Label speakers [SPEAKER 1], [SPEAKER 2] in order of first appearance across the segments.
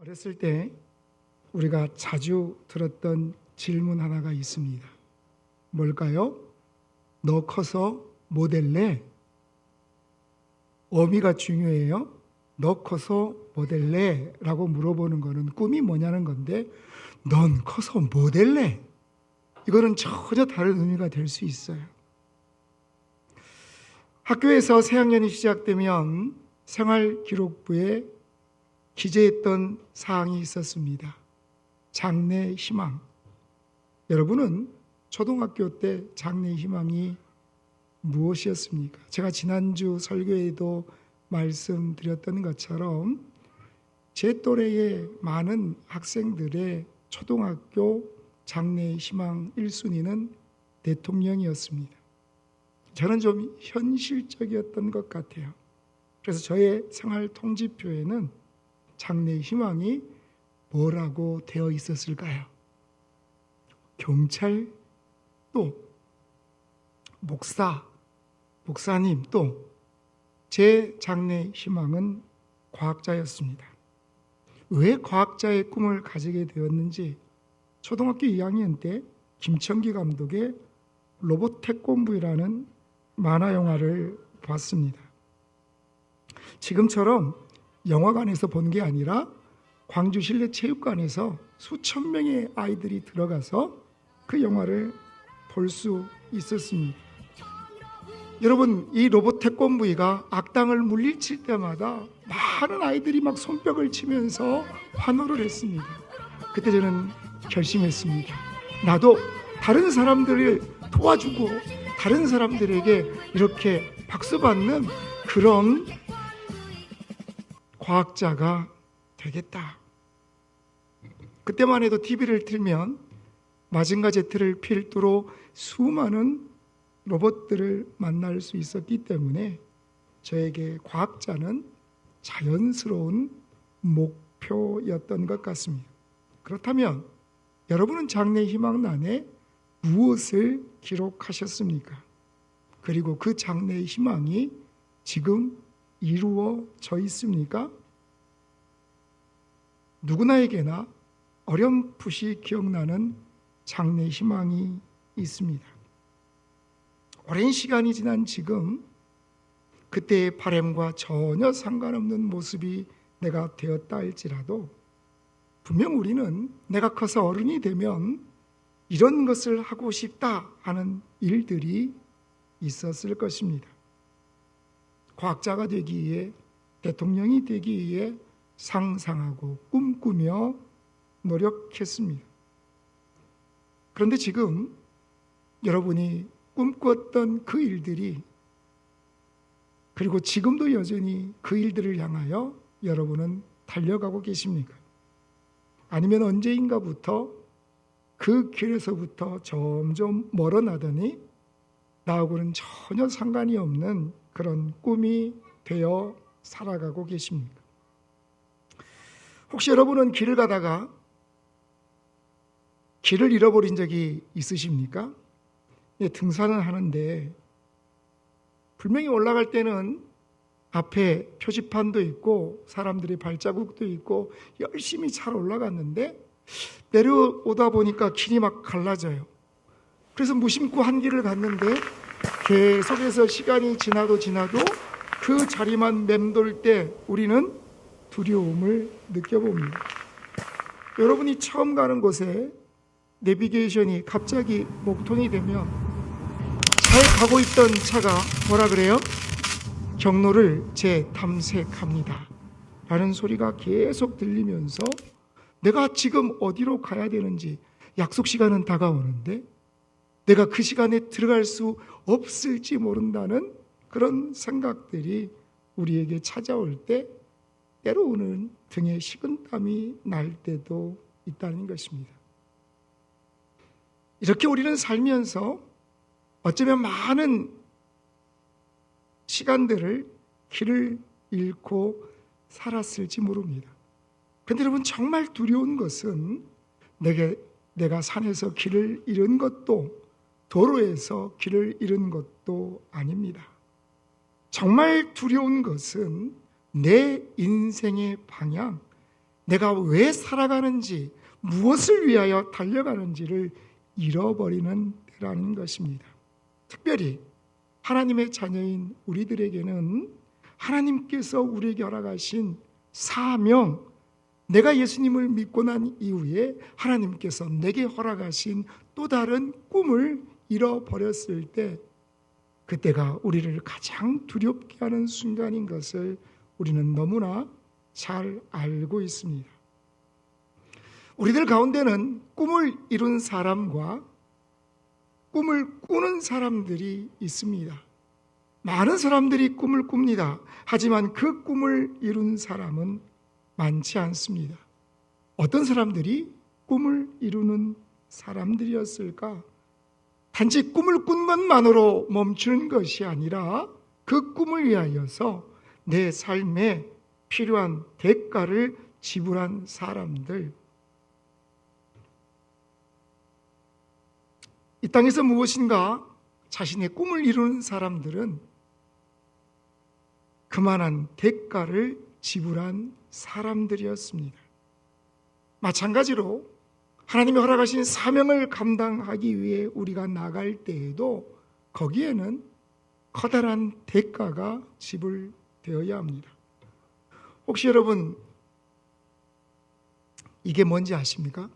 [SPEAKER 1] 어렸을 때 우리가 자주 들었던 질문 하나가 있습니다. 뭘까요? 너 커서 뭐 될래? 어미가 중요해요. 너 커서 뭐 될래? 라고 물어보는 거는 꿈이 뭐냐는 건데, 넌 커서 뭐 될래? 이거는 전혀 다른 의미가 될 수 있어요. 학교에서 새학년이 시작되면 생활기록부에 기재했던 사항이 있었습니다. 장래 희망. 여러분은 초등학교 때 장래 희망이 무엇이었습니까? 제가 지난주 설교에도 말씀드렸던 것처럼 제 또래의 많은 학생들의 초등학교 장래 희망 1순위는 대통령이었습니다. 저는 좀 현실적이었던 것 같아요. 그래서 저의 생활 통지표에는 장래 희망이 뭐라고 되어 있었을까요? 경찰, 또 목사님, 또 제 장래 희망은 과학자였습니다. 왜 과학자의 꿈을 가지게 되었는지 초등학교 2학년 때 김천기 감독의 로봇 태권부이라는 만화 영화를 봤습니다. 지금처럼 영화관에서 본 게 아니라 광주 실내체육관에서 수천 명의 아이들이 들어가서 그 영화를 볼 수 있었습니다. 여러분, 이 로봇 태권부이가 악당을 물리칠 때마다 많은 아이들이 막 손뼉을 치면서 환호를 했습니다. 그때 저는 결심했습니다. 나도 다른 사람들을 도와주고 다른 사람들에게 이렇게 박수받는 그런 과학자가 되겠다. 그때만 해도 TV를 틀면 마징가 제트를 필두로 수많은 로봇들을 만날 수 있었기 때문에 저에게 과학자는 자연스러운 목표였던 것 같습니다. 그렇다면 여러분은 장래 희망란에 무엇을 기록하셨습니까? 그리고 그 장래 희망이 지금 이루어져 있습니까? 누구나에게나 어렴풋이 기억나는 장래 희망이 있습니다. 오랜 시간이 지난 지금 그때의 바람과 전혀 상관없는 모습이 내가 되었다 할지라도 분명 우리는 내가 커서 어른이 되면 이런 것을 하고 싶다 하는 일들이 있었을 것입니다. 과학자가 되기 위해, 대통령이 되기 위해 상상하고 꿈꾸며 노력했습니다. 그런데 지금 여러분이 꿈꿨던 그 일들이, 그리고 지금도 여전히 그 일들을 향하여 여러분은 달려가고 계십니까? 아니면 언제인가부터 그 길에서부터 점점 멀어나더니 나하고는 전혀 상관이 없는 그런 꿈이 되어 살아가고 계십니까? 혹시 여러분은 길을 가다가 길을 잃어버린 적이 있으십니까? 등산을 하는데 분명히 올라갈 때는 앞에 표지판도 있고 사람들이 발자국도 있고 열심히 잘 올라갔는데 내려오다 보니까 길이 막 갈라져요. 그래서 무심코 한 길을 갔는데 계속해서 시간이 지나도 그 자리만 맴돌 때 우리는 두려움을 느껴봅니다. 여러분이 처음 가는 곳에 내비게이션이 갑자기 목통이 되면 잘 가고 있던 차가 뭐라 그래요? 경로를 재탐색합니다 라는 소리가 계속 들리면서 내가 지금 어디로 가야 되는지, 약속 시간은 다가오는데 내가 그 시간에 들어갈 수 없을지 모른다는 그런 생각들이 우리에게 찾아올 때 때로는 등에 식은땀이 날 때도 있다는 것입니다. 이렇게 우리는 살면서 어쩌면 많은 시간들을 길을 잃고 살았을지 모릅니다. 그런데 여러분, 정말 두려운 것은 내가 산에서 길을 잃은 것도 도로에서 길을 잃은 것도 아닙니다. 정말 두려운 것은 내 인생의 방향, 내가 왜 살아가는지, 무엇을 위하여 달려가는지를 잃어버리는 때라는 것입니다. 특별히 하나님의 자녀인 우리들에게는 하나님께서 우리에게 허락하신 사명, 내가 예수님을 믿고 난 이후에 하나님께서 내게 허락하신 또 다른 꿈을 잃어버렸을 때, 그때가 우리를 가장 두렵게 하는 순간인 것을 우리는 너무나 잘 알고 있습니다. 우리들 가운데는 꿈을 이룬 사람과 꿈을 꾸는 사람들이 있습니다. 많은 사람들이 꿈을 꿉니다. 하지만 그 꿈을 이룬 사람은 많지 않습니다. 어떤 사람들이 꿈을 이루는 사람들이었을까? 단지 꿈을 꾼 것만으로 멈추는 것이 아니라 그 꿈을 위하여서 내 삶에 필요한 대가를 지불한 사람들, 이 땅에서 무엇인가 자신의 꿈을 이루는 사람들은 그만한 대가를 지불한 사람들이었습니다. 마찬가지로 하나님이 허락하신 사명을 감당하기 위해 우리가 나갈 때에도 거기에는 커다란 대가가 지불되어야 합니다. 혹시 여러분 이게 뭔지 아십니까?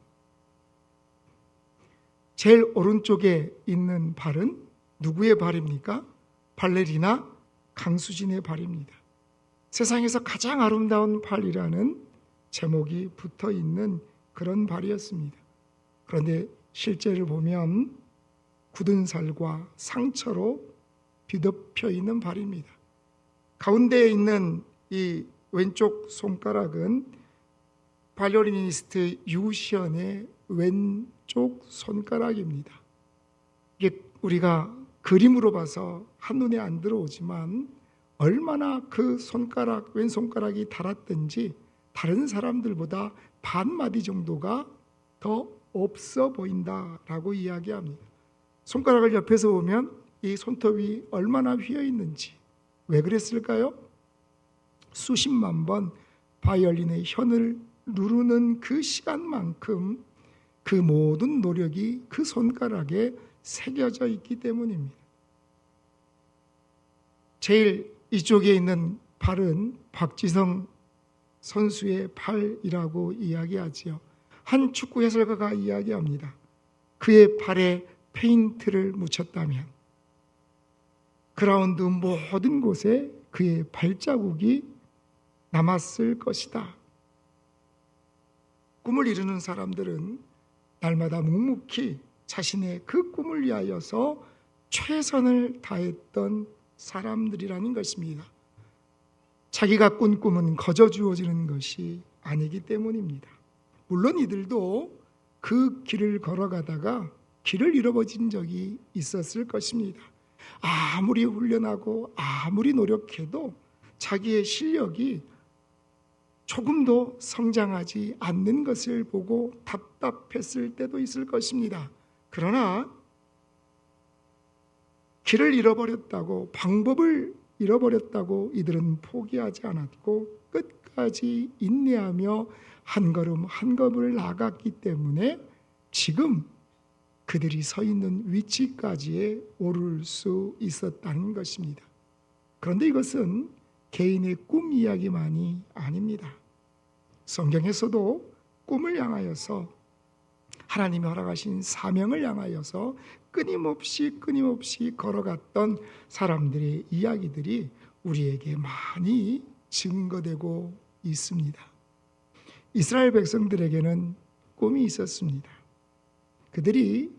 [SPEAKER 1] 제일 오른쪽에 있는 발은 누구의 발입니까? 발레리나 강수진의 발입니다. 세상에서 가장 아름다운 발이라는 제목이 붙어 있는 그런 발이었습니다. 그런데 실제를 보면 굳은 살과 상처로 뒤덮여 있는 발입니다. 가운데에 있는 이 왼쪽 손가락은 바이올리니스트 유시연의 왼쪽 손가락입니다. 이게 우리가 그림으로 봐서 한눈에 안 들어오지만 얼마나 그 손가락, 왼손가락이 닳았든지 다른 사람들보다 반 마디 정도가 더 없어 보인다라고 이야기합니다. 손가락을 옆에서 보면 이 손톱이 얼마나 휘어 있는지. 왜 그랬을까요? 수십만 번 바이올린의 현을 누르는 그 시간만큼 그 모든 노력이 그 손가락에 새겨져 있기 때문입니다. 제일 이쪽에 있는 발은 박지성 선수의 팔이라고 이야기하지요. 한 축구 해설가가 이야기합니다. 그의 발에 페인트를 묻혔다면 그라운드 모든 곳에 그의 발자국이 남았을 것이다. 꿈을 이루는 사람들은 날마다 묵묵히 자신의 그 꿈을 위하여서 최선을 다했던 사람들이라는 것입니다. 자기가 꾼 꿈은 거저 주어지는 것이 아니기 때문입니다. 물론 이들도 그 길을 걸어가다가 길을 잃어버린 적이 있었을 것입니다. 아무리 훈련하고 아무리 노력해도 자기의 실력이 조금도 성장하지 않는 것을 보고 답답했을 때도 있을 것입니다. 그러나 길을 잃어버렸다고, 방법을 잃어버렸다고 이들은 포기하지 않았고 끝까지 인내하며 한 걸음 한 걸음을 나갔기 때문에 지금 그들이 서 있는 위치까지에 오를 수 있었다는 것입니다. 그런데 이것은 개인의 꿈 이야기만이 아닙니다. 성경에서도 꿈을 향하여서 하나님이 허락하신 사명을 향하여서 끊임없이 걸어갔던 사람들의 이야기들이 우리에게 많이 증거되고 있습니다. 이스라엘 백성들에게는 꿈이 있었습니다. 그들이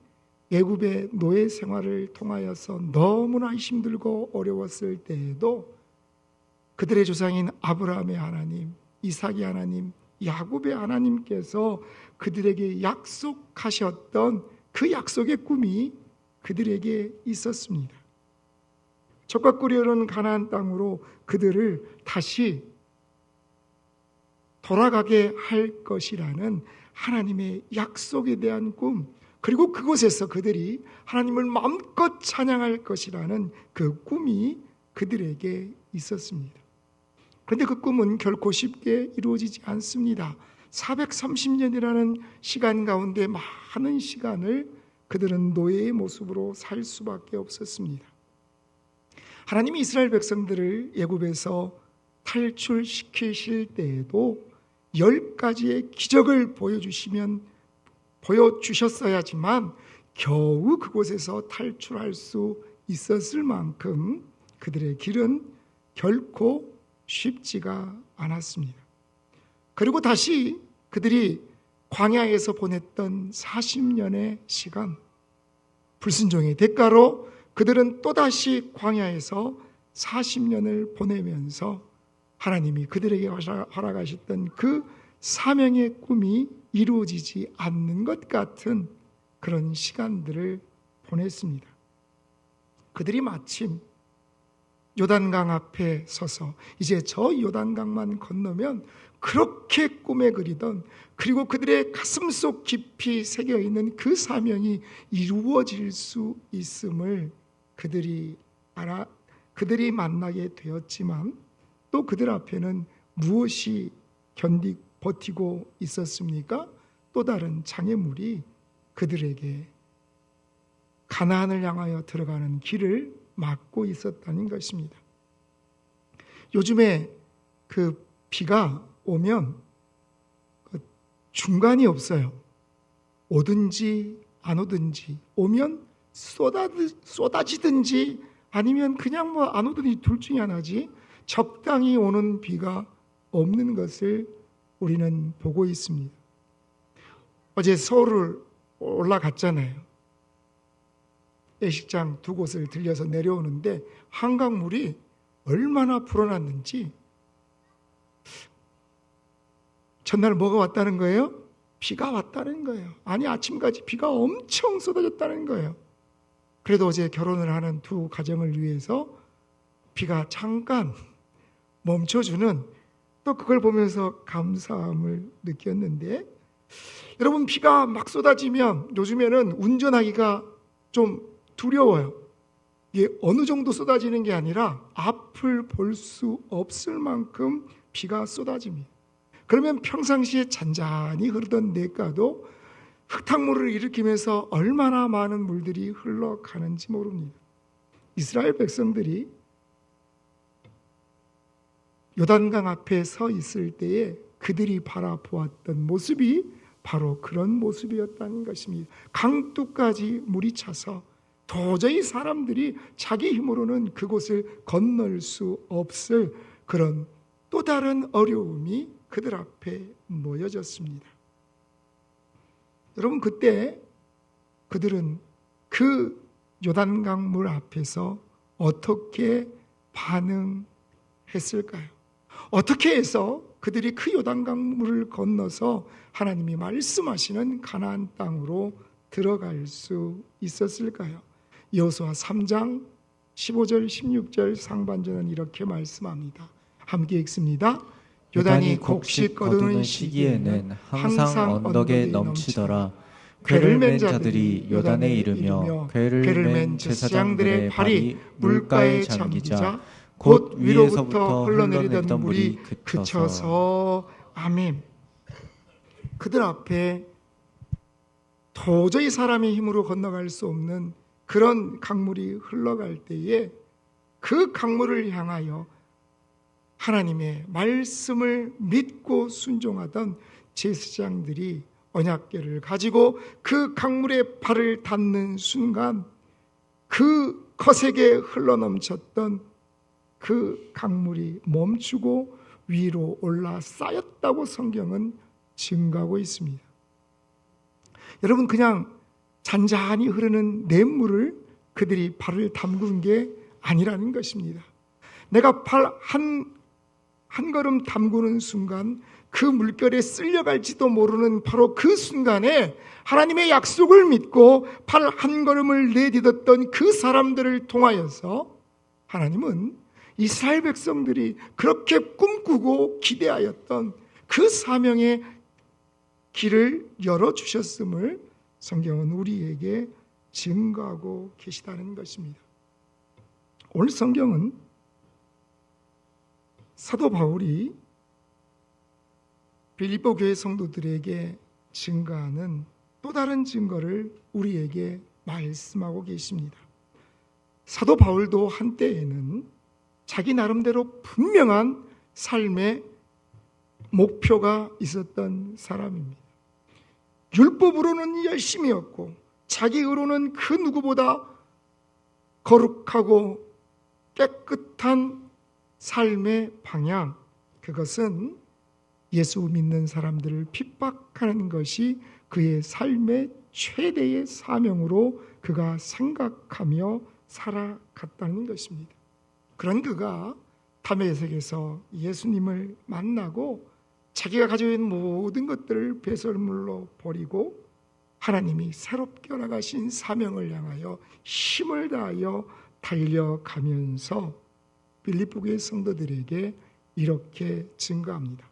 [SPEAKER 1] 애굽의 노예 생활을 통하여서 너무나 힘들고 어려웠을 때에도 그들의 조상인 아브라함의 하나님, 이삭의 하나님, 야곱의 하나님께서 그들에게 약속하셨던 그 약속의 꿈이 그들에게 있었습니다. 젖과 꿀이 흐르는 가나안 땅으로 그들을 다시 돌아가게 할 것이라는 하나님의 약속에 대한 꿈, 그리고 그곳에서 그들이 하나님을 마음껏 찬양할 것이라는 그 꿈이 그들에게 있었습니다. 그런데 그 꿈은 결코 쉽게 이루어지지 않습니다. 430년이라는 시간 가운데 많은 시간을 그들은 노예의 모습으로 살 수밖에 없었습니다. 하나님이 이스라엘 백성들을 애굽에서 탈출시키실 때에도 10가지의 기적을 보여주셨어야지만 겨우 그곳에서 탈출할 수 있었을 만큼 그들의 길은 결코 쉽지가 않았습니다. 그리고 다시 그들이 광야에서 보냈던 40년의 시간, 불순종의 대가로 그들은 또다시 광야에서 40년을 보내면서 하나님이 그들에게 허락하셨던 그 사명의 꿈이 이루어지지 않는 것 같은 그런 시간들을 보냈습니다. 그들이 마침 요단강 앞에 서서 이제 저 요단강만 건너면 그렇게 꿈에 그리던, 그리고 그들의 가슴속 깊이 새겨있는 그 사명이 이루어질 수 있음을 그들이 만나게 되었지만, 또 그들 앞에는 무엇이 버티고 있었습니까? 또 다른 장애물이 그들에게 가나안을 향하여 들어가는 길을 막고 있었다는 것입니다. 요즘에 그 비가 오면 중간이 없어요. 오든지 안 오든지, 오면 쏟아지든지 아니면 그냥 안 오든지 둘 중에 하나지, 적당히 오는 비가 없는 것을 우리는 보고 있습니다. 어제 서울을 올라갔잖아요. 예식장 두 곳을 들려서 내려오는데 한강물이 얼마나 불어났는지, 전날 뭐가 왔다는 거예요? 비가 왔다는 거예요. 아니, 아침까지 비가 엄청 쏟아졌다는 거예요. 그래도 어제 결혼을 하는 두 가정을 위해서 비가 잠깐 멈춰주는, 또 그걸 보면서 감사함을 느꼈는데, 여러분, 비가 막 쏟아지면 요즘에는 운전하기가 좀 두려워요. 이게 어느 정도 쏟아지는 게 아니라 앞을 볼 수 없을 만큼 비가 쏟아집니다. 그러면 평상시에 잔잔히 흐르던 냇가도 흙탕물을 일으키면서 얼마나 많은 물들이 흘러가는지 모릅니다. 이스라엘 백성들이 요단강 앞에 서 있을 때에 그들이 바라보았던 모습이 바로 그런 모습이었다는 것입니다. 강둑까지 물이 차서 도저히 사람들이 자기 힘으로는 그곳을 건널 수 없을 그런 또 다른 어려움이 그들 앞에 놓여졌습니다. 여러분, 그때 그들은 그 요단강 물 앞에서 어떻게 반응했을까요? 어떻게 해서 그들이 그 요단강 물을 건너서 하나님이 말씀하시는 가나안 땅으로 들어갈 수 있었을까요? 여호수아 3장 15절 16절 상반절은 이렇게 말씀합니다. 함께 읽습니다. 요단이 곡식 거두는 시기에는 항상 언덕에 넘치더라. 궤를 맨 자들이 요단에 이르며 궤를 맨 제사장들의 발이 물가에 잠기자 곧 위로부터 흘러내리던 물이 그쳐서. 아멘. 그들 앞에 도저히 사람의 힘으로 건너갈 수 없는 그런 강물이 흘러갈 때에 그 강물을 향하여 하나님의 말씀을 믿고 순종하던 제사장들이 언약궤를 가지고 그 강물에 발을 닿는 순간 그 거세게 흘러넘쳤던 그 강물이 멈추고 위로 올라 쌓였다고 성경은 증거하고 있습니다. 여러분, 그냥 잔잔히 흐르는 냇물을 그들이 발을 담근 게 아니라는 것입니다. 내가 발 한 걸음 담그는 순간 그 물결에 쓸려갈지도 모르는 바로 그 순간에 하나님의 약속을 믿고 발 한 걸음을 내딛었던 그 사람들을 통하여서 하나님은 이스라엘 백성들이 그렇게 꿈꾸고 기대하였던 그 사명의 길을 열어주셨음을 성경은 우리에게 증거하고 계시다는 것입니다. 오늘 성경은 사도 바울이 빌립보 교회 성도들에게 증거하는 또 다른 증거를 우리에게 말씀하고 계십니다. 사도 바울도 한때에는 자기 나름대로 분명한 삶의 목표가 있었던 사람입니다. 율법으로는 열심이었고 자기 의로는 그 누구보다 거룩하고 깨끗한 삶의 방향, 그것은 예수 믿는 사람들을 핍박하는 것이 그의 삶의 최대의 사명으로 그가 생각하며 살아갔다는 것입니다. 그런 그가 다메섹에서 예수님을 만나고 자기가 가지고 있는 모든 것들을 배설물로 버리고 하나님이 새롭게 나가신 사명을 향하여 힘을 다하여 달려가면서 빌립보 교회 성도들에게 이렇게 증거합니다.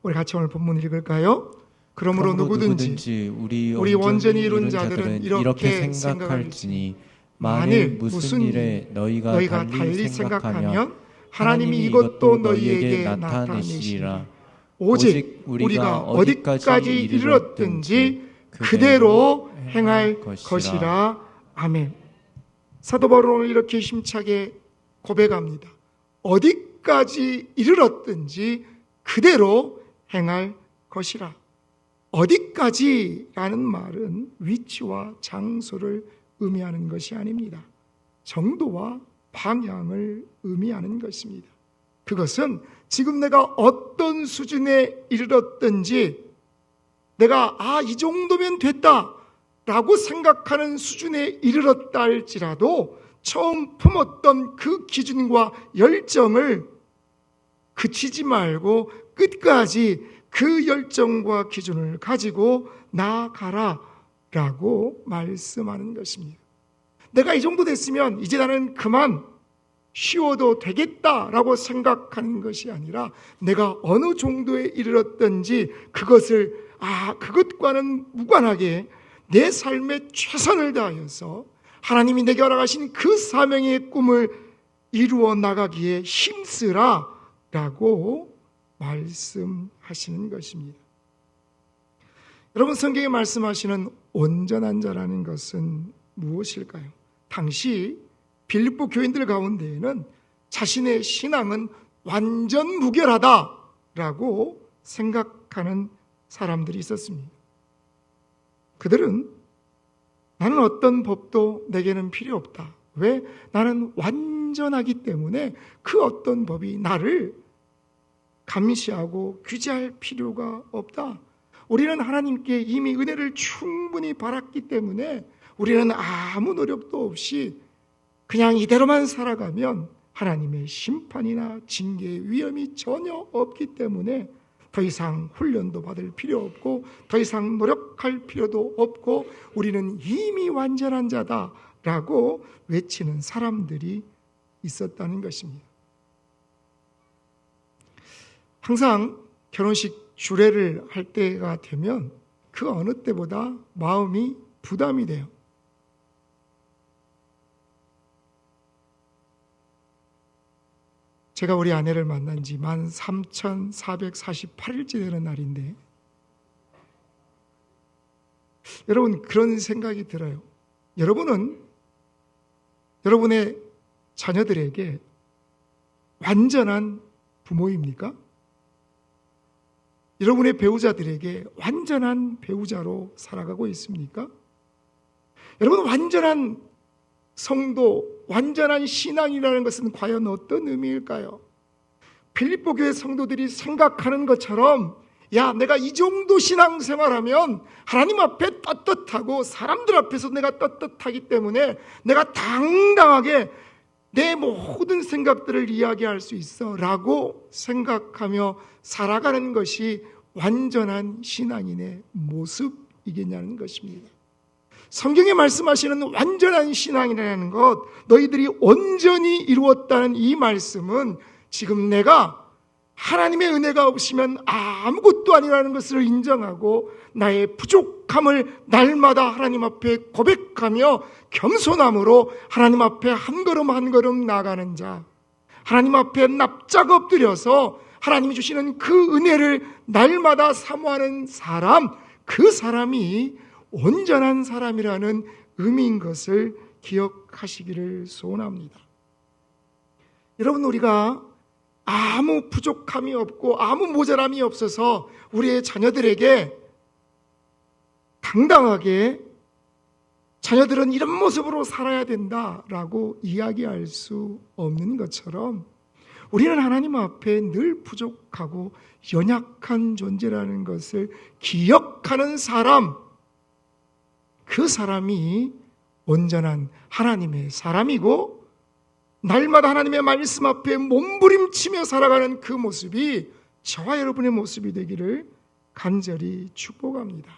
[SPEAKER 1] 우리 같이 오늘 본문 읽을까요? 그러므로 누구든지 우리 원전이 이룬 자들은 이렇게 생각할지니 만일 무슨 일에 너희가 달리 생각하면 하나님이 이것도 너희에게 나타내시리라. 오직 우리가 어디까지 이르렀든지 그대로 행할 것이라. 아멘. 사도 바울은 오늘 이렇게 힘차게 고백합니다. 어디까지 이르렀든지 그대로 행할 것이라. 어디까지라는 말은 위치와 장소를 의미하는 것이 아닙니다. 정도와 방향을 의미하는 것입니다. 그것은 지금 내가 어떤 수준에 이르렀든지 내가 이 정도면 됐다 라고 생각하는 수준에 이르렀다 할지라도 처음 품었던 그 기준과 열정을 그치지 말고 끝까지 그 열정과 기준을 가지고 나아가라 라고 말씀하는 것입니다. 내가 이 정도 됐으면 이제 나는 그만 쉬어도 되겠다라고 생각하는 것이 아니라 내가 어느 정도에 이르렀든지 그것과는 무관하게 내 삶에 최선을 다하여서 하나님이 내게 허락하신 그 사명의 꿈을 이루어 나가기에 힘쓰라 라고 말씀하시는 것입니다. 여러분, 성경에 말씀하시는 온전한 자라는 것은 무엇일까요? 당시 빌립보 교인들 가운데에는 자신의 신앙은 완전 무결하다라고 생각하는 사람들이 있었습니다. 그들은 나는 어떤 법도 내게는 필요 없다. 왜? 나는 완전하기 때문에 그 어떤 법이 나를 감시하고 규제할 필요가 없다. 우리는 하나님께 이미 은혜를 충분히 받았기 때문에 우리는 아무 노력도 없이 그냥 이대로만 살아가면 하나님의 심판이나 징계의 위험이 전혀 없기 때문에 더 이상 훈련도 받을 필요 없고 더 이상 노력할 필요도 없고 우리는 이미 완전한 자다라고 외치는 사람들이 있었다는 것입니다. 항상 결혼식 주례를 할 때가 되면 그 어느 때보다 마음이 부담이 돼요. 제가 우리 아내를 만난 지 13,448일째 되는 날인데 여러분, 그런 생각이 들어요. 여러분은 여러분의 자녀들에게 완전한 부모입니까? 여러분의 배우자들에게 완전한 배우자로 살아가고 있습니까? 여러분, 완전한 성도, 완전한 신앙이라는 것은 과연 어떤 의미일까요? 빌립보 교회 성도들이 생각하는 것처럼 내가 이 정도 신앙생활하면 하나님 앞에 떳떳하고 사람들 앞에서 내가 떳떳하기 때문에 내가 당당하게 내 모든 생각들을 이야기할 수 있어 라고 생각하며 살아가는 것이 완전한 신앙인의 모습이겠냐는 것입니다. 성경에 말씀하시는 완전한 신앙이라는 것, 너희들이 온전히 이루었다는 이 말씀은 지금 내가 하나님의 은혜가 없으면 아무것도 아니라는 것을 인정하고 나의 부족함을 날마다 하나님 앞에 고백하며 겸손함으로 하나님 앞에 한 걸음 한 걸음 나가는 자, 하나님 앞에 납작 엎드려서 하나님이 주시는 그 은혜를 날마다 사모하는 사람, 그 사람이 온전한 사람이라는 의미인 것을 기억하시기를 소원합니다. 여러분, 우리가 아무 부족함이 없고 아무 모자람이 없어서 우리의 자녀들에게 당당하게 자녀들은 이런 모습으로 살아야 된다라고 이야기할 수 없는 것처럼 우리는 하나님 앞에 늘 부족하고 연약한 존재라는 것을 기억하는 사람, 그 사람이 온전한 하나님의 사람이고 날마다 하나님의 말씀 앞에 몸부림치며 살아가는 그 모습이 저와 여러분의 모습이 되기를 간절히 축복합니다.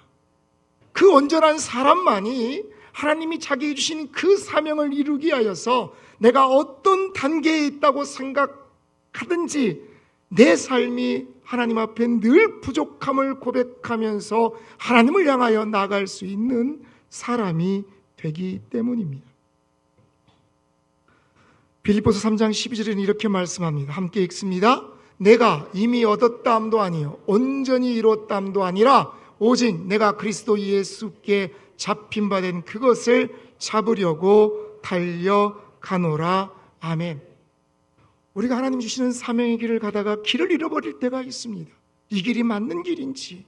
[SPEAKER 1] 그 온전한 사람만이 하나님이 자기에게 주신 그 사명을 이루기 위하여서 내가 어떤 단계에 있다고 생각하든지 내 삶이 하나님 앞에 늘 부족함을 고백하면서 하나님을 향하여 나아갈 수 있는 사람이 되기 때문입니다. 빌립보서 3장 12절에는 이렇게 말씀합니다. 함께 읽습니다. 내가 이미 얻었다함도 아니요 온전히 이뤘다함도 아니라 오직 내가 그리스도 예수께 잡힌 바 된 그것을 잡으려고 달려가노라. 아멘. 우리가 하나님 주시는 사명의 길을 가다가 길을 잃어버릴 때가 있습니다. 이 길이 맞는 길인지,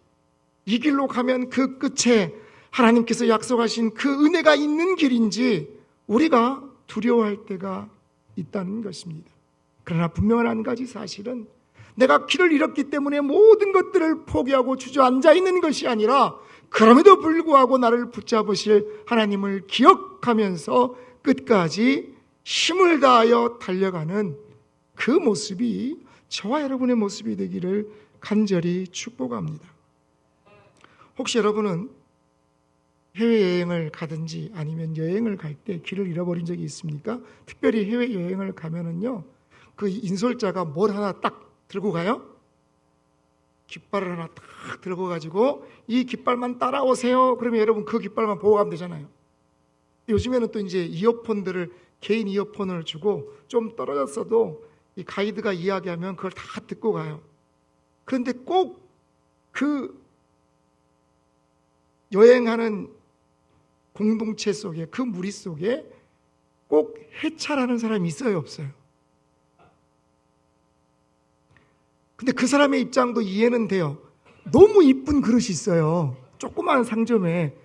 [SPEAKER 1] 이 길로 가면 그 끝에 하나님께서 약속하신 그 은혜가 있는 길인지 우리가 두려워할 때가 있다는 것입니다. 그러나 분명한 한 가지 사실은 내가 길을 잃었기 때문에 모든 것들을 포기하고 주저앉아 있는 것이 아니라 그럼에도 불구하고 나를 붙잡으실 하나님을 기억하면서 끝까지 힘을 다하여 달려가는 그 모습이 저와 여러분의 모습이 되기를 간절히 축복합니다. 혹시 여러분은 해외여행을 가든지 아니면 여행을 갈 때 길을 잃어버린 적이 있습니까? 특별히 해외여행을 가면은요, 그 인솔자가 뭘 하나 딱 들고 가요? 깃발을 하나 딱 들고 가지고 이 깃발만 따라오세요. 그러면 여러분 그 깃발만 보고 가면 되잖아요. 요즘에는 또 이제 이어폰들을, 개인 이어폰을 주고 좀 떨어졌어도 이 가이드가 이야기하면 그걸 다 듣고 가요. 그런데 꼭 그 여행하는 공동체 속에, 그 무리 속에 꼭 해찰하는 사람이 있어요, 없어요? 근데 그 사람의 입장도 이해는 돼요. 너무 이쁜 그릇이 있어요. 조그마한 상점에.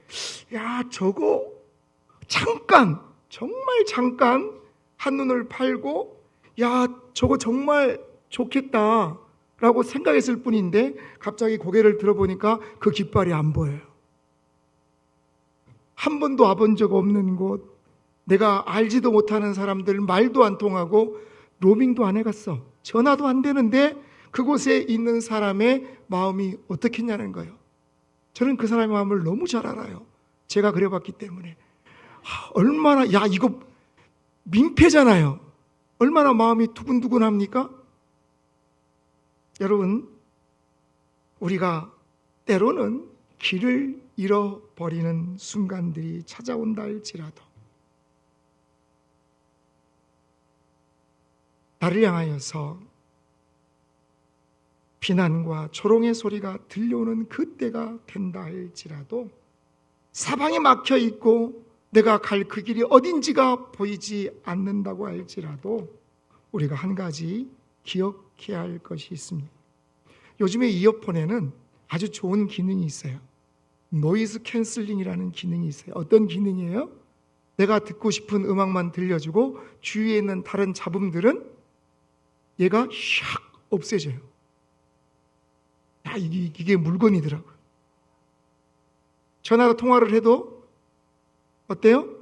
[SPEAKER 1] 야, 저거 잠깐, 정말 잠깐 한눈을 팔고 야, 저거 정말 좋겠다 라고 생각했을 뿐인데 갑자기 고개를 들어보니까 그 깃발이 안 보여요. 한 번도 와본 적 없는 곳, 내가 알지도 못하는 사람들, 말도 안 통하고 로밍도 안 해갔어. 전화도 안 되는데 그곳에 있는 사람의 마음이 어떻겠냐는 거예요. 저는 그 사람의 마음을 너무 잘 알아요. 제가 그래봤기 때문에. 얼마나, 야, 이거 민폐잖아요. 얼마나 마음이 두근두근합니까? 여러분, 우리가 때로는 길을 잃어버리는 순간들이 찾아온다 할지라도 나를 향하여서 비난과 조롱의 소리가 들려오는 그때가 된다 할지라도 사방에 막혀 있고 내가 갈 그 길이 어딘지가 보이지 않는다고 할지라도 우리가 한 가지 기억해야 할 것이 있습니다. 요즘에 이어폰에는 아주 좋은 기능이 있어요. 노이즈 캔슬링이라는 기능이 있어요. 어떤 기능이에요? 내가 듣고 싶은 음악만 들려주고 주위에 있는 다른 잡음들은 얘가 샥 없애져요. 야, 이게 물건이더라고요. 전화로 통화를 해도 어때요?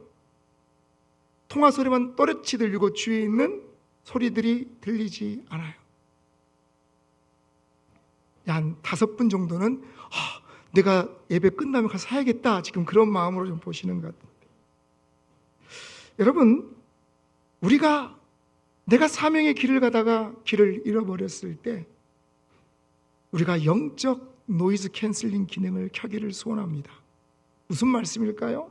[SPEAKER 1] 통화 소리만 또렷이 들리고 주위에 있는 소리들이 들리지 않아요. 한 5분 정도는 내가 예배 끝나면 가서 사야겠다, 지금 그런 마음으로 좀 보시는 것 같아요. 여러분, 내가 사명의 길을 가다가 길을 잃어버렸을 때 우리가 영적 노이즈 캔슬링 기능을 켜기를 소원합니다. 무슨 말씀일까요?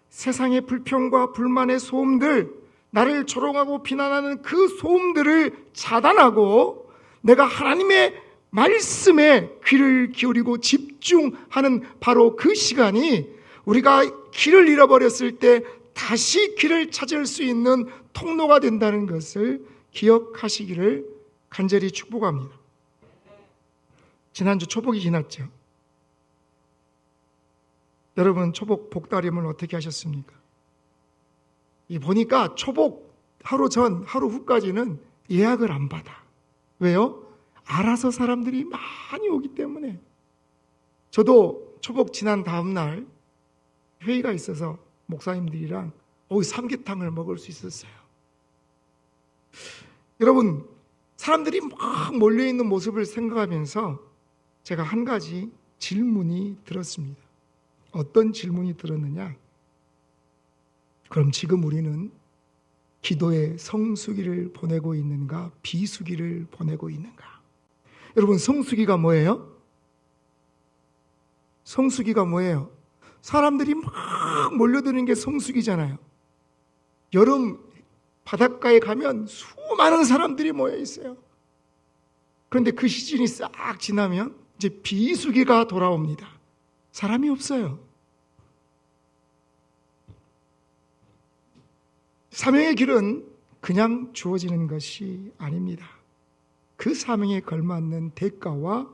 [SPEAKER 1] 세상의 불평과 불만의 소음들, 나를 조롱하고 비난하는 그 소음들을 차단하고 내가 하나님의 말씀에 귀를 기울이고 집중하는 바로 그 시간이 우리가 길을 잃어버렸을 때 다시 길을 찾을 수 있는 통로가 된다는 것을 기억하시기를 간절히 축복합니다. 지난주 초복이 지났죠. 여러분 초복 복다림을 어떻게 하셨습니까? 보니까 초복 하루 전, 하루 후까지는 예약을 안 받아. 왜요? 알아서 사람들이 많이 오기 때문에. 저도 초복 지난 다음 날 회의가 있어서 목사님들이랑 삼계탕을 먹을 수 있었어요. 여러분, 사람들이 막 몰려있는 모습을 생각하면서 제가 한 가지 질문이 들었습니다. 어떤 질문이 들었느냐? 그럼 지금 우리는 기도의 성수기를 보내고 있는가, 비수기를 보내고 있는가? 여러분, 성수기가 뭐예요? 성수기가 뭐예요? 사람들이 막 몰려드는 게 성수기잖아요. 여름 바닷가에 가면 수많은 사람들이 모여 있어요. 그런데 그 시즌이 싹 지나면 이제 비수기가 돌아옵니다. 사람이 없어요. 사명의 길은 그냥 주어지는 것이 아닙니다. 그 사명에 걸맞는 대가와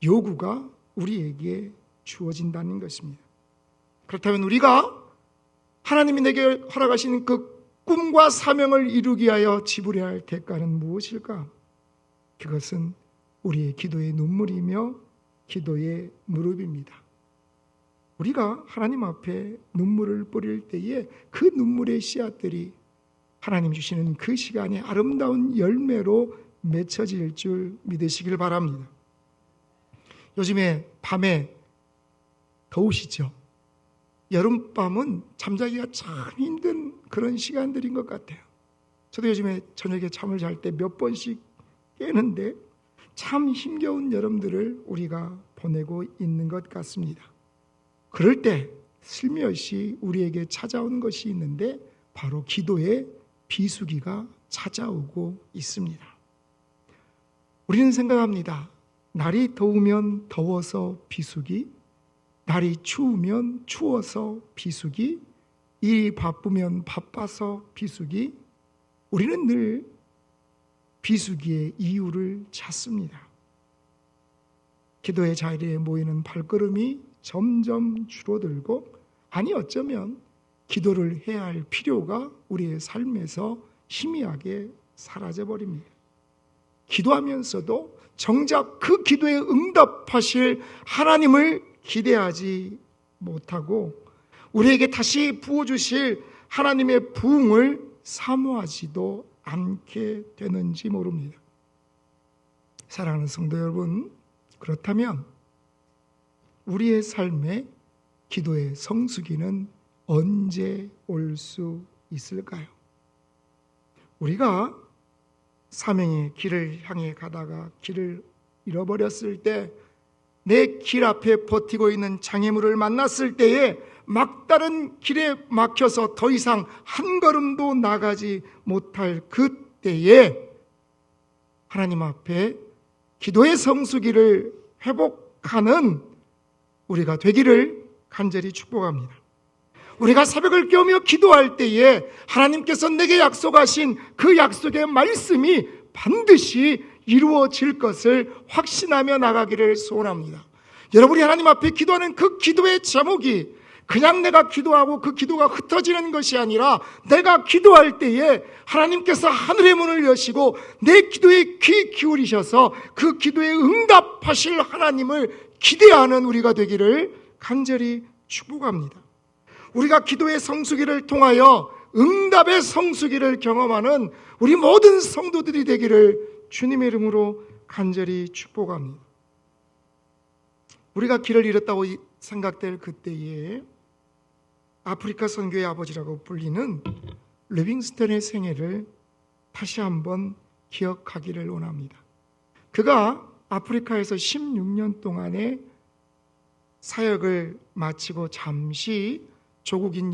[SPEAKER 1] 요구가 우리에게 주어진다는 것입니다. 그렇다면 우리가 하나님이 내게 허락하신 그 꿈과 사명을 이루기 위하여 지불해야 할 대가는 무엇일까? 그것은 우리의 기도의 눈물이며 기도의 무릎입니다. 우리가 하나님 앞에 눈물을 뿌릴 때에 그 눈물의 씨앗들이 하나님 주시는 그 시간에 아름다운 열매로 맺혀질 줄 믿으시길 바랍니다. 요즘에 밤에 더우시죠? 여름밤은 잠자기가 참 힘든 그런 시간들인 것 같아요. 저도 요즘에 저녁에 잠을 잘 때 몇 번씩 깨는데 참 힘겨운 여름들을 우리가 보내고 있는 것 같습니다. 그럴 때 슬며시 우리에게 찾아온 것이 있는데 바로 기도의 비수기가 찾아오고 있습니다. 우리는 생각합니다. 날이 더우면 더워서 비수기, 날이 추우면 추워서 비수기, 일이 바쁘면 바빠서 비수기. 우리는 늘 비수기의 이유를 찾습니다. 기도의 자리에 모이는 발걸음이 점점 줄어들고, 아니 어쩌면 기도를 해야 할 필요가 우리의 삶에서 희미하게 사라져버립니다. 기도하면서도 정작 그 기도에 응답하실 하나님을 기대하지 못하고 우리에게 다시 부어주실 하나님의 부흥을 사모하지도 않게 되는지 모릅니다. 사랑하는 성도 여러분, 그렇다면 우리의 삶에 기도의 성수기는 언제 올 수 있을까요? 우리가 사명의 길을 향해 가다가 길을 잃어버렸을 때, 내 길 앞에 버티고 있는 장애물을 만났을 때에 막다른 길에 막혀서 더 이상 한 걸음도 나가지 못할 그때에 하나님 앞에 기도의 성수기를 회복하는 우리가 되기를 간절히 축복합니다. 우리가 새벽을 깨우며 기도할 때에 하나님께서 내게 약속하신 그 약속의 말씀이 반드시 이루어질 것을 확신하며 나가기를 소원합니다. 여러분이 하나님 앞에 기도하는 그 기도의 제목이 그냥 내가 기도하고 그 기도가 흩어지는 것이 아니라, 내가 기도할 때에 하나님께서 하늘의 문을 여시고 내 기도에 귀 기울이셔서 그 기도에 응답하실 하나님을 기대하는 우리가 되기를 간절히 축복합니다. 우리가 기도의 성수기를 통하여 응답의 성수기를 경험하는 우리 모든 성도들이 되기를 주님의 이름으로 간절히 축복합니다. 우리가 길을 잃었다고 생각될 그때에 아프리카 선교의 아버지라고 불리는 리빙스턴의 생애를 다시 한번 기억하기를 원합니다. 그가 아프리카에서 16년 동안의 사역을 마치고 잠시 조국인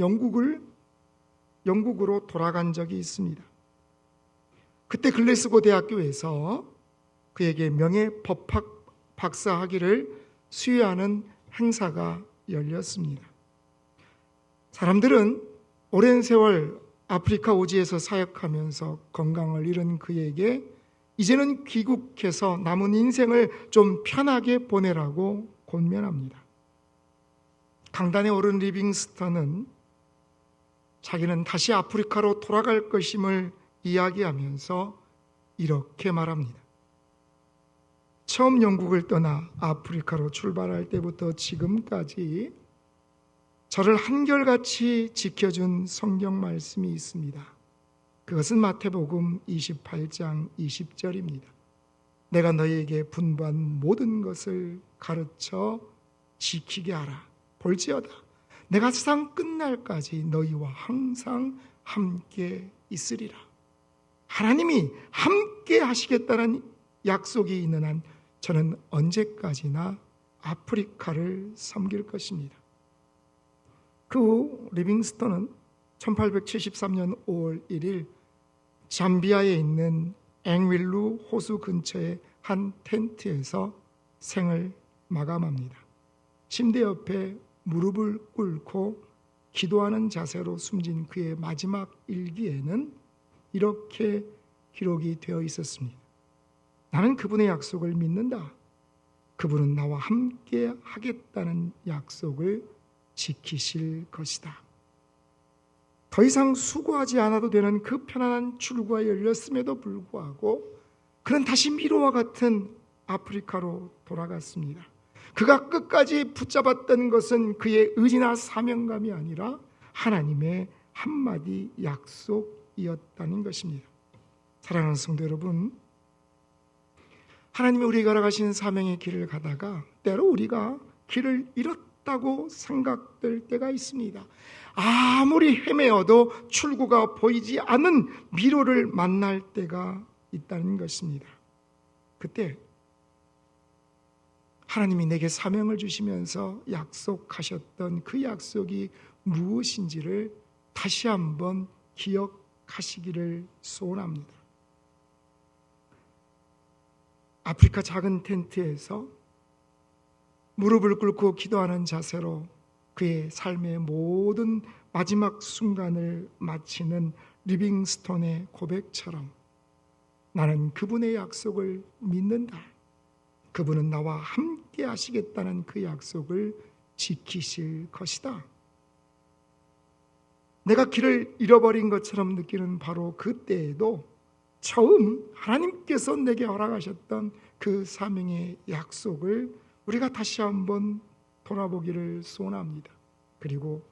[SPEAKER 1] 영국으로 돌아간 적이 있습니다. 그때 글래스고 대학교에서 그에게 명예법학 박사 학위를 수여하는 행사가 열렸습니다. 사람들은 오랜 세월 아프리카 오지에서 사역하면서 건강을 잃은 그에게 이제는 귀국해서 남은 인생을 좀 편하게 보내라고 권면합니다. 강단에 오른 리빙스턴은 자기는 다시 아프리카로 돌아갈 것임을 이야기하면서 이렇게 말합니다. 처음 영국을 떠나 아프리카로 출발할 때부터 지금까지 저를 한결같이 지켜준 성경 말씀이 있습니다. 그것은 마태복음 28장 20절입니다. 내가 너희에게 분부한 모든 것을 가르쳐 지키게 하라. 볼지어다 내가 세상 끝날까지 너희와 항상 함께 있으리라. 하나님이 함께 하시겠다는 약속이 있는 한 저는 언제까지나 아프리카를 섬길 것입니다. 그 후 리빙스턴은 1873년 5월 1일 잠비아에 있는 앵윌루 호수 근처의 한 텐트에서 생을 마감합니다. 침대 옆에 무릎을 꿇고 기도하는 자세로 숨진 그의 마지막 일기에는 이렇게 기록이 되어 있었습니다. 나는 그분의 약속을 믿는다. 그분은 나와 함께 하겠다는 약속을 지키실 것이다. 더 이상 수고하지 않아도 되는 그 편안한 출구가 열렸음에도 불구하고 그는 다시 미로와 같은 아프리카로 돌아갔습니다. 그가 끝까지 붙잡았던 것은 그의 의지나 사명감이 아니라 하나님의 한마디 약속이었다는 것입니다. 사랑하는 성도 여러분, 하나님이 우리에게 허락하신 사명의 길을 가다가 때로 우리가 길을 잃었다고 생각될 때가 있습니다. 아무리 헤매어도 출구가 보이지 않는 미로를 만날 때가 있다는 것입니다. 그때 하나님이 내게 사명을 주시면서 약속하셨던 그 약속이 무엇인지를 다시 한번 기억하시기를 소원합니다. 아프리카 작은 텐트에서 무릎을 꿇고 기도하는 자세로 그의 삶의 모든 마지막 순간을 마치는 리빙스톤의 고백처럼 나는 그분의 약속을 믿는다. 그분은 나와 함께 하시겠다는 그 약속을 지키실 것이다. 내가 길을 잃어버린 것처럼 느끼는 바로 그때에도 처음 하나님께서 내게 허락하셨던 그 사명의 약속을 우리가 다시 한번 돌아보기를 소원합니다. 그리고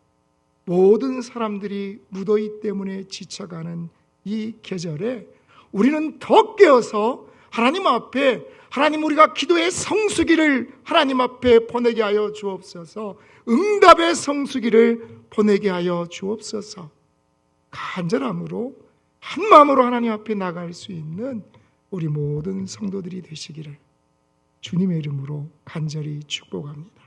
[SPEAKER 1] 모든 사람들이 무더위 때문에 지쳐가는 이 계절에 우리는 더 깨어서 하나님 앞에 하나님 우리가 기도의 성수기를 하나님 앞에 보내게 하여 주옵소서. 응답의 성수기를 보내게 하여 주옵소서. 간절함으로 한 마음으로 하나님 앞에 나갈 수 있는 우리 모든 성도들이 되시기를 주님의 이름으로 간절히 축복합니다.